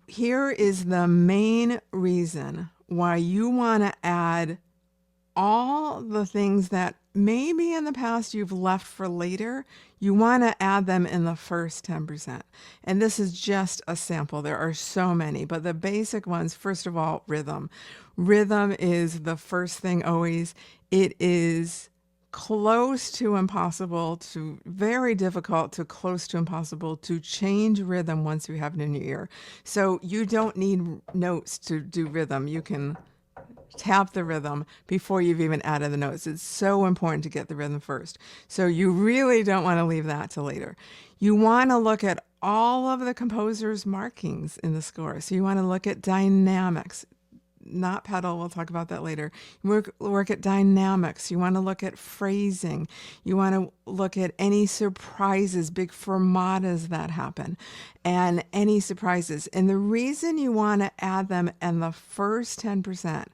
here is the main reason why you want to add all the things that maybe in the past you've left for later. You want to add them in the first 10%. And this is just a sample. There are so many, but the basic ones, first of all, rhythm. Rhythm is the first thing always. It is close to impossible to very difficult to close to impossible to change rhythm once you have it in your ear. So you don't need notes to do rhythm. You can tap the rhythm before you've even added the notes. It's so important to get the rhythm first. So you really don't want to leave that till later. You want to look at all of the composer's markings in the score. So you want to look at dynamics, not pedal. We'll talk about that later. You work at dynamics. You want to look at phrasing. You want to look at any surprises, big fermatas that happen, and any surprises. And the reason you want to add them in the first 10%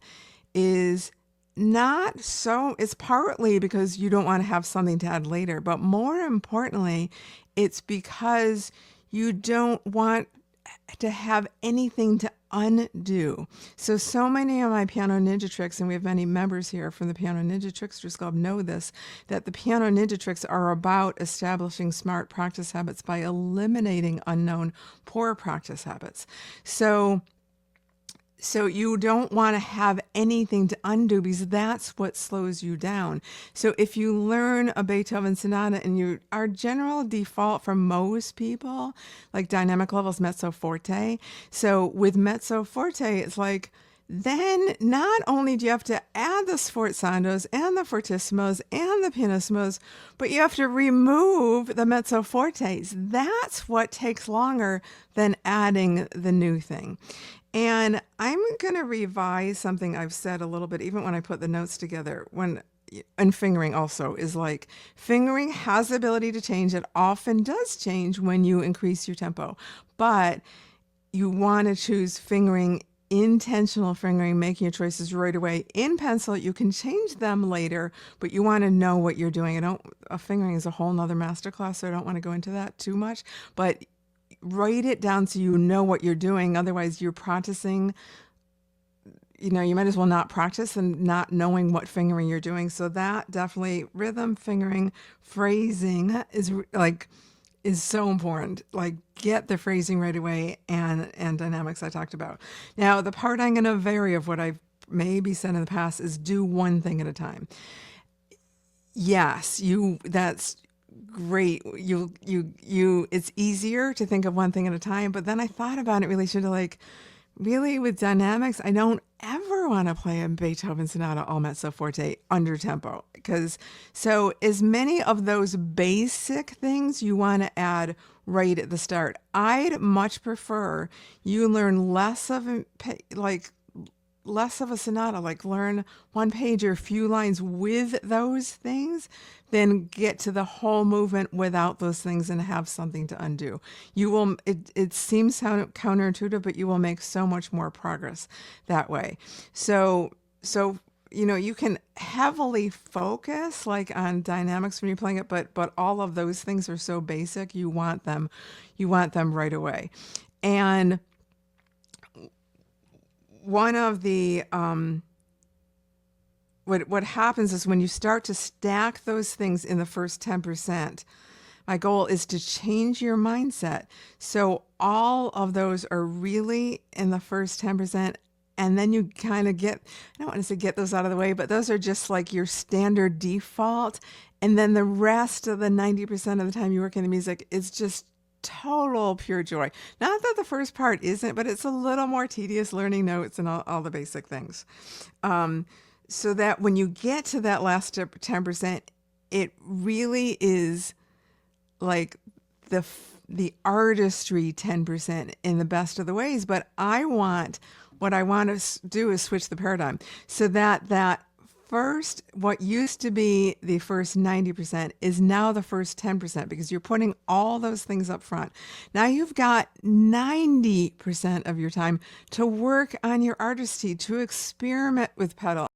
is not so, it's partly because you don't want to have something to add later, but more importantly, it's because you don't want to have anything to undo. So many of my Piano Ninja tricks, and we have many members here from the Piano Ninja Tricksters Club know this, that the Piano Ninja tricks are about establishing smart practice habits by eliminating unknown poor practice habits. So you don't want to have anything to undo because that's what slows you down. So if you learn a Beethoven sonata and our general default for most people, like dynamic levels, mezzo forte. So with mezzo forte, it's like, then not only do you have to add the sforzandos and the fortissimos and the pianissimos, but you have to remove the mezzo fortes. That's what takes longer than adding the new thing. And I'm going to revise something I've said a little bit, even when I put the notes together. And fingering also is like, fingering has the ability to change. It often does change when you increase your tempo, but you want to choose fingering, intentional fingering, making your choices right away. In pencil, you can change them later, but you want to know what you're doing. Fingering is a whole nother masterclass, so I don't want to go into that too much, but write it down so you know what you're doing. Otherwise, you're practicing, you might as well not practice and not knowing what fingering you're doing. So that definitely, rhythm, fingering, phrasing is so important. Like, get the phrasing right away, and dynamics I talked about. Now, the part I'm going to vary of what I've maybe said in the past is do one thing at a time. Yes, that's great. It's easier to think of one thing at a time, but then I thought about it really with dynamics, I don't ever want to play a Beethoven sonata all mezzo forte under tempo, so as many of those basic things you want to add right at the start. I'd much prefer you learn less of a sonata, like learn one page or a few lines with those things, then get to the whole movement without those things and have something to undo. It seems counterintuitive, but you will make so much more progress that way. So you can heavily focus like on dynamics when you're playing it, but all of those things are so basic, you want them right away. And one of the what happens is when you start to stack those things in the first 10%, my goal is to change your mindset. So all of those are really in the first 10%. And then you kind of I don't want to say get those out of the way, but those are just like your standard default. And then the rest of the 90% of the time you work in the music is just total pure joy. Not that the first part isn't, but it's a little more tedious learning notes and all the basic things. So that when you get to that last 10%, it really is like the artistry 10% in the best of the ways. But what I want to do is switch the paradigm so that first, what used to be the first 90% is now the first 10% because you're putting all those things up front. Now you've got 90% of your time to work on your artistry, to experiment with pedal.